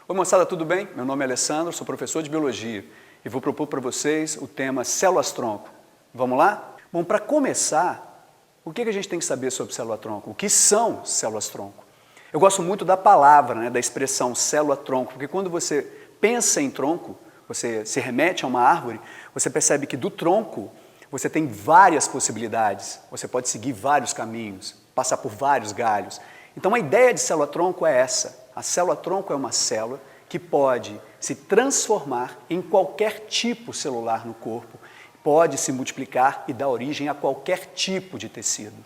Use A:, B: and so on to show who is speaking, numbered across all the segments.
A: Oi moçada, tudo bem? Meu nome é Alessandro, sou professor de Biologia e vou propor para vocês o tema células-tronco. Vamos lá? Bom, para começar, o que a gente tem que saber sobre célula-tronco? O que são células-tronco? Eu gosto muito da palavra, da expressão célula-tronco, porque quando você pensa em tronco, você se remete a uma árvore, você percebe que do tronco você tem várias possibilidades, você pode seguir vários caminhos, passar por vários galhos. Então a ideia de célula-tronco é essa. A célula-tronco é uma célula que pode se transformar em qualquer tipo celular no corpo, pode se multiplicar e dar origem a qualquer tipo de tecido.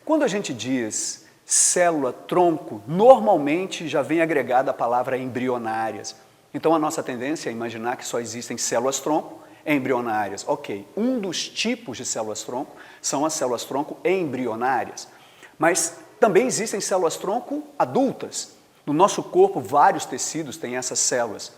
A: Quando a gente diz célula-tronco, normalmente já vem agregada a palavra embrionárias. Então a nossa tendência é imaginar que só existem células-tronco embrionárias. Ok, um dos tipos de células-tronco são as células-tronco embrionárias, mas também existem células-tronco adultas. No nosso corpo, vários tecidos têm essas células.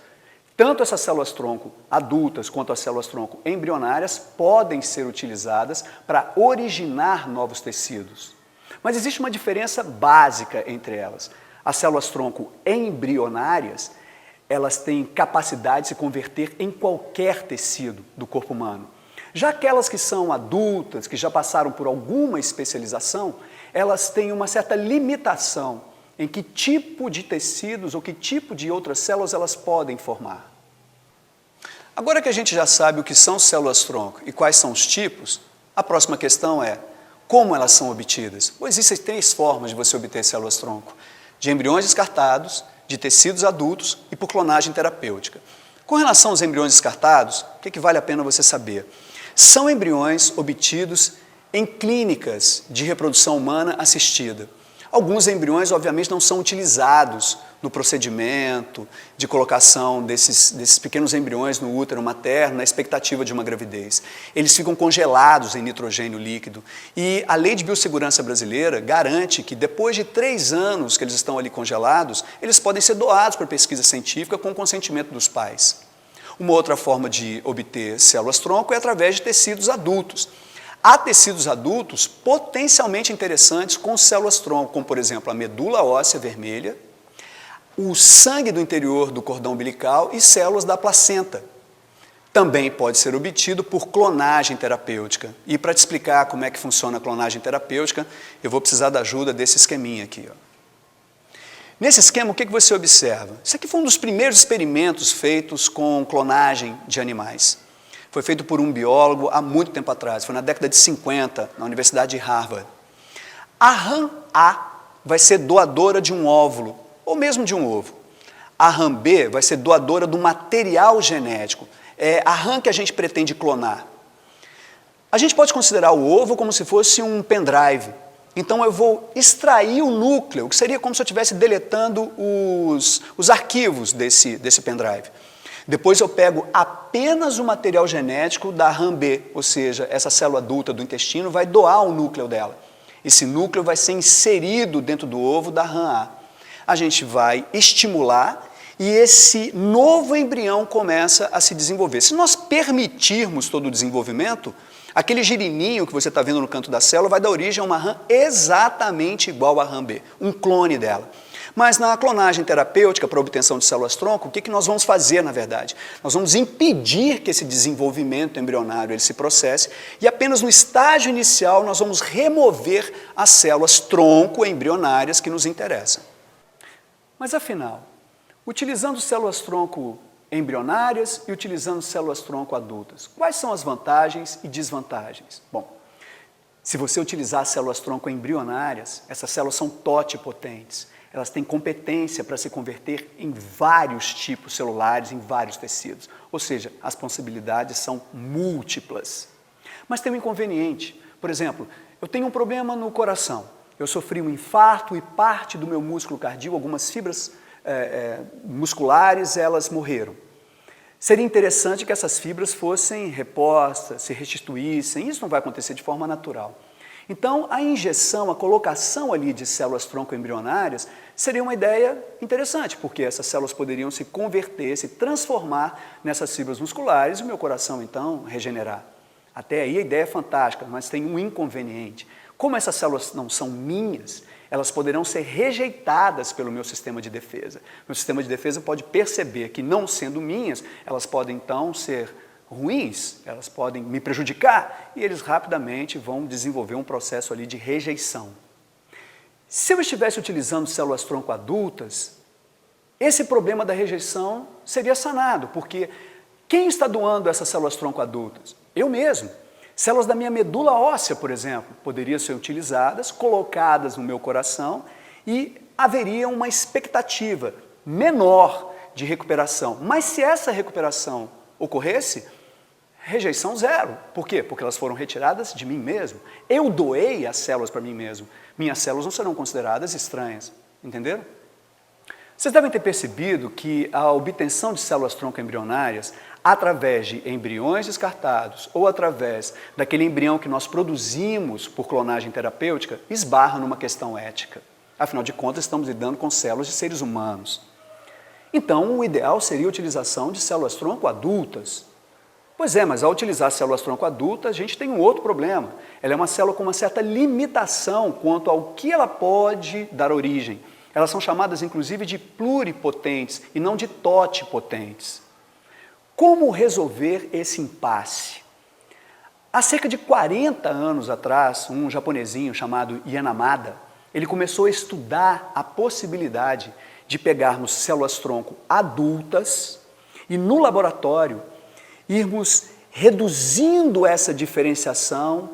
A: Tanto essas células-tronco adultas quanto as células-tronco embrionárias podem ser utilizadas para originar novos tecidos. Mas existe uma diferença básica entre elas. As células-tronco embrionárias, elas têm capacidade de se converter em qualquer tecido do corpo humano. Já aquelas que são adultas, que já passaram por alguma especialização, elas têm uma certa limitação em que tipo de tecidos ou que tipo de outras células elas podem formar. Agora que a gente já sabe o que são células-tronco e quais são os tipos, a próxima questão é como elas são obtidas. Existem 3 formas de você obter células-tronco: de embriões descartados, de tecidos adultos e por clonagem terapêutica. Com relação aos embriões descartados, o que vale a pena você saber? São embriões obtidos em clínicas de reprodução humana assistida. Alguns embriões, obviamente, não são utilizados no procedimento de colocação desses pequenos embriões no útero materno na expectativa de uma gravidez. Eles ficam congelados em nitrogênio líquido e a Lei de Biossegurança brasileira garante que depois de 3 anos que eles estão ali congelados, eles podem ser doados para pesquisa científica com o consentimento dos pais. Uma outra forma de obter células-tronco é através de tecidos adultos. Há tecidos adultos potencialmente interessantes com células-tronco, como por exemplo a medula óssea vermelha, o sangue do interior do cordão umbilical e células da placenta. Também pode ser obtido por clonagem terapêutica. E para te explicar como é que funciona a clonagem terapêutica, eu vou precisar da ajuda desse esqueminha aqui. Nesse esquema, o que você observa? Isso aqui foi um dos primeiros experimentos feitos com clonagem de animais. Foi feito por um biólogo há muito tempo atrás, foi na década de 50, na Universidade de Harvard. A rã A vai ser doadora de um óvulo, ou mesmo de um ovo. A rã B vai ser doadora do material genético, é a rã que a gente pretende clonar. A gente pode considerar o ovo como se fosse um pendrive. Então eu vou extrair o núcleo, que seria como se eu estivesse deletando os arquivos desse pendrive. Depois eu pego apenas o material genético da rã B, ou seja, essa célula adulta do intestino vai doar o núcleo dela. Esse núcleo vai ser inserido dentro do ovo da rã A. A gente vai estimular e esse novo embrião começa a se desenvolver. Se nós permitirmos todo o desenvolvimento, aquele girininho que você está vendo no canto da célula vai dar origem a uma rã exatamente igual à rã B, um clone dela. Mas na clonagem terapêutica para a obtenção de células-tronco, o que nós vamos fazer, na verdade? Nós vamos impedir que esse desenvolvimento embrionário ele se processe e apenas no estágio inicial nós vamos remover as células-tronco embrionárias que nos interessam. Mas afinal, utilizando células-tronco embrionárias e utilizando células-tronco adultas, quais são as vantagens e desvantagens? Bom, se você utilizar células-tronco embrionárias, essas células são totipotentes. Elas têm competência para se converter em vários tipos celulares, em vários tecidos. Ou seja, as possibilidades são múltiplas. Mas tem um inconveniente. Por exemplo, eu tenho um problema no coração. Eu sofri um infarto e parte do meu músculo cardíaco, algumas fibras musculares, elas morreram. Seria interessante que essas fibras fossem repostas, se restituíssem. Isso não vai acontecer de forma natural. Então, a injeção, a colocação ali de células-tronco embrionárias seria uma ideia interessante, porque essas células poderiam se converter, se transformar nessas fibras musculares e o meu coração, então, regenerar. Até aí a ideia é fantástica, mas tem um inconveniente. Como essas células não são minhas, elas poderão ser rejeitadas pelo meu sistema de defesa. Meu sistema de defesa pode perceber que, não sendo minhas, elas podem então ser ruins, elas podem me prejudicar, e eles rapidamente vão desenvolver um processo ali de rejeição. Se eu estivesse utilizando células-tronco adultas, esse problema da rejeição seria sanado, porque quem está doando essas células-tronco adultas? Eu mesmo. Células da minha medula óssea, por exemplo, poderiam ser utilizadas, colocadas no meu coração e haveria uma expectativa menor de recuperação. Mas se essa recuperação ocorresse, rejeição zero. Por quê? Porque elas foram retiradas de mim mesmo. Eu doei as células para mim mesmo. Minhas células não serão consideradas estranhas. Entenderam? Vocês devem ter percebido que a obtenção de células-tronco embrionárias, através de embriões descartados ou através daquele embrião que nós produzimos por clonagem terapêutica, esbarra numa questão ética. Afinal de contas, estamos lidando com células de seres humanos. Então, o ideal seria a utilização de células-tronco adultas. Pois é, mas ao utilizar células-tronco adultas, a gente tem um outro problema. Ela é uma célula com uma certa limitação quanto ao que ela pode dar origem. Elas são chamadas, inclusive, de pluripotentes e não de totipotentes. Como resolver esse impasse? Há cerca de 40 anos atrás, um japonesinho chamado Yanamada, ele começou a estudar a possibilidade de pegarmos células-tronco adultas e, no laboratório, irmos reduzindo essa diferenciação,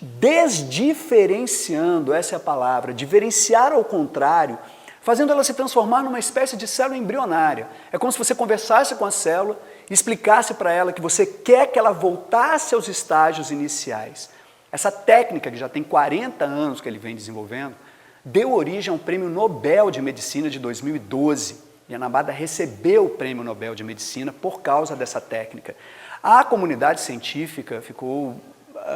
A: desdiferenciando, essa é a palavra, diferenciar ao contrário, fazendo ela se transformar numa espécie de célula embrionária. É como se você conversasse com a célula e explicasse para ela que você quer que ela voltasse aos estágios iniciais. Essa técnica, que já tem 40 anos que ele vem desenvolvendo, deu origem a um prêmio Nobel de Medicina de 2012. Yanamada recebeu o prêmio Nobel de Medicina por causa dessa técnica. A comunidade científica ficou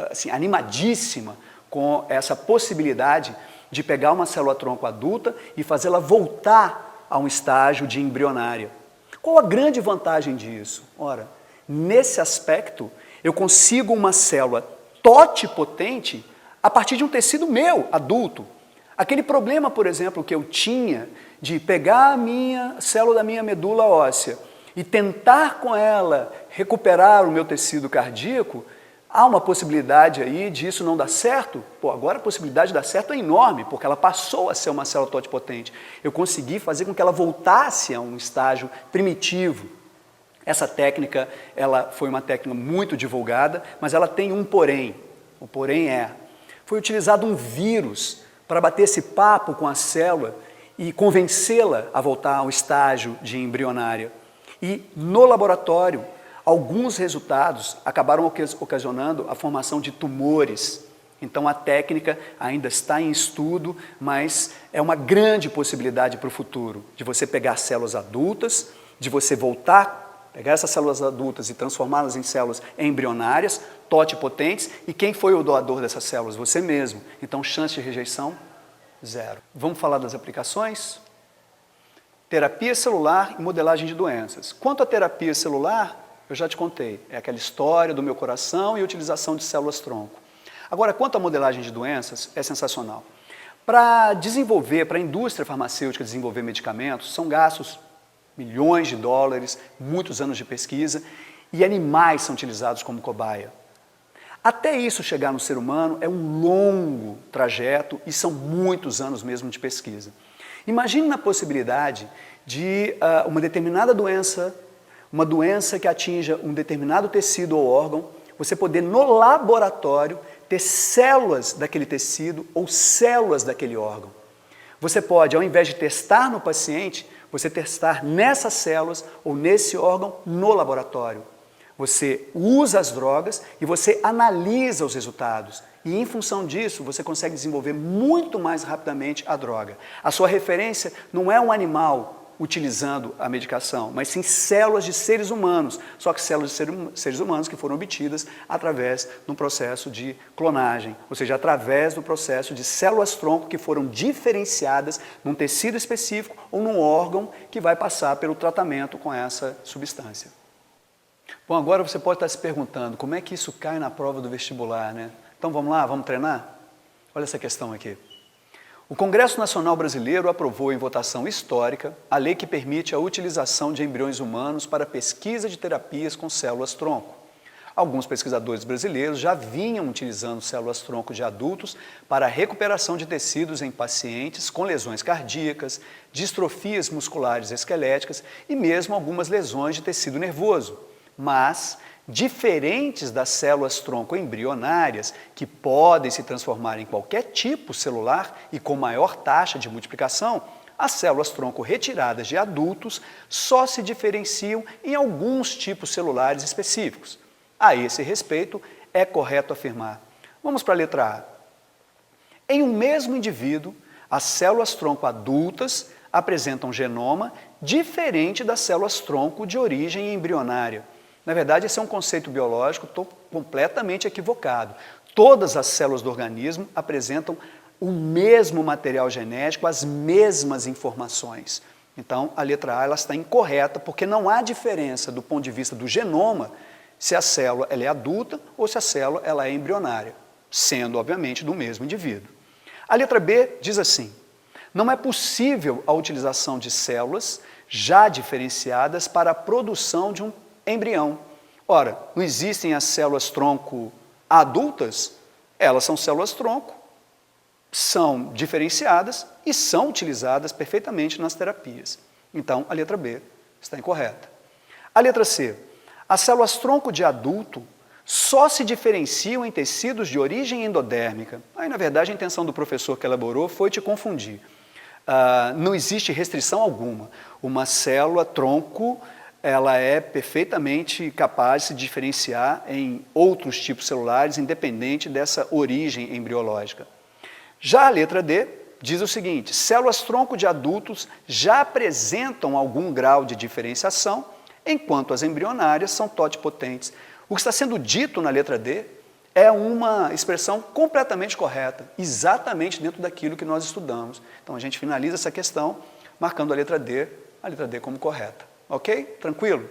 A: assim, animadíssima com essa possibilidade de pegar uma célula-tronco adulta e fazê-la voltar a um estágio de embrionária. Qual a grande vantagem disso? Ora, nesse aspecto, eu consigo uma célula totipotente a partir de um tecido meu, adulto. Aquele problema, por exemplo, que eu tinha de pegar a minha célula da minha medula óssea e tentar com ela recuperar o meu tecido cardíaco, há uma possibilidade aí disso não dar certo? Pô, agora a possibilidade de dar certo é enorme, porque ela passou a ser uma célula totipotente. Eu consegui fazer com que ela voltasse a um estágio primitivo. Essa técnica, ela foi uma técnica muito divulgada, mas ela tem um porém. O porém foi utilizado um vírus para bater esse papo com a célula e convencê-la a voltar ao estágio de embrionária. E no laboratório, alguns resultados acabaram ocasionando a formação de tumores. Então a técnica ainda está em estudo, mas é uma grande possibilidade para o futuro, de você pegar células adultas, de você pegar essas células adultas e transformá-las em células embrionárias, totipotentes, e quem foi o doador dessas células? Você mesmo. Então, chance de rejeição, zero. Vamos falar das aplicações? Terapia celular e modelagem de doenças. Quanto à terapia celular, eu já te contei, é aquela história do meu coração e utilização de células-tronco. Agora, quanto à modelagem de doenças, é sensacional. Para a indústria farmacêutica desenvolver medicamentos, são gastos milhões de dólares, muitos anos de pesquisa, e animais são utilizados como cobaia. Até isso chegar no ser humano é um longo trajeto e são muitos anos mesmo de pesquisa. Imagine na possibilidade de uma determinada doença, uma doença que atinja um determinado tecido ou órgão, você poder no laboratório ter células daquele tecido ou células daquele órgão. Você pode, ao invés de testar no paciente, você testar nessas células ou nesse órgão no laboratório. Você usa as drogas e você analisa os resultados. E em função disso, você consegue desenvolver muito mais rapidamente a droga. A sua referência não é um animal utilizando a medicação, mas sim células de seres humanos, só que células de seres humanos que foram obtidas através de um processo de clonagem, ou seja, através do processo de células-tronco que foram diferenciadas num tecido específico ou num órgão que vai passar pelo tratamento com essa substância. Bom, agora você pode estar se perguntando, como é que isso cai na prova do vestibular, né? Então vamos lá, vamos treinar? Olha essa questão aqui. O Congresso Nacional Brasileiro aprovou em votação histórica a lei que permite a utilização de embriões humanos para pesquisa de terapias com células-tronco. Alguns pesquisadores brasileiros já vinham utilizando células-tronco de adultos para a recuperação de tecidos em pacientes com lesões cardíacas, distrofias musculares esqueléticas e mesmo algumas lesões de tecido nervoso. Mas, diferentes das células-tronco embrionárias, que podem se transformar em qualquer tipo celular e com maior taxa de multiplicação, as células-tronco retiradas de adultos só se diferenciam em alguns tipos celulares específicos. A esse respeito, é correto afirmar. Vamos para a letra A. Em um mesmo indivíduo, as células-tronco adultas apresentam genoma diferente das células-tronco de origem embrionária. Na verdade, esse é um conceito biológico completamente equivocado. Todas as células do organismo apresentam o mesmo material genético, as mesmas informações. Então, a letra A ela está incorreta, porque não há diferença do ponto de vista do genoma se a célula ela é adulta ou se a célula ela é embrionária, sendo, obviamente, do mesmo indivíduo. A letra B diz assim: não é possível a utilização de células já diferenciadas para a produção de um embrião. Ora, não existem as células-tronco adultas? Elas são células-tronco, são diferenciadas e são utilizadas perfeitamente nas terapias. Então, a letra B está incorreta. A letra C. As células-tronco de adulto só se diferenciam em tecidos de origem endodérmica. Aí, na verdade, a intenção do professor que elaborou foi te confundir. Não existe restrição alguma. Uma célula-tronco ela é perfeitamente capaz de se diferenciar em outros tipos celulares, independente dessa origem embriológica. Já a letra D diz o seguinte: células-tronco de adultos já apresentam algum grau de diferenciação, enquanto as embrionárias são totipotentes. O que está sendo dito na letra D é uma expressão completamente correta, exatamente dentro daquilo que nós estudamos. Então a gente finaliza essa questão marcando a letra D como correta. Ok? Tranquilo?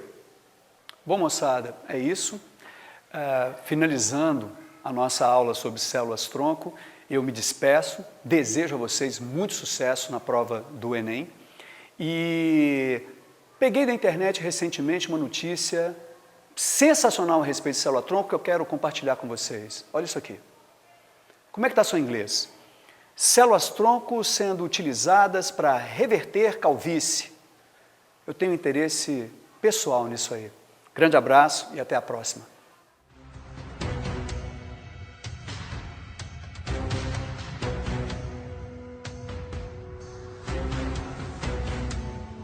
A: Bom, moçada, é isso. Finalizando a nossa aula sobre células-tronco, eu me despeço, desejo a vocês muito sucesso na prova do Enem e peguei da internet recentemente uma notícia sensacional a respeito de célula-tronco que eu quero compartilhar com vocês. Olha isso aqui. Como é que está seu inglês? Células-tronco sendo utilizadas para reverter calvície. Eu tenho interesse pessoal nisso aí. Grande abraço e até a próxima.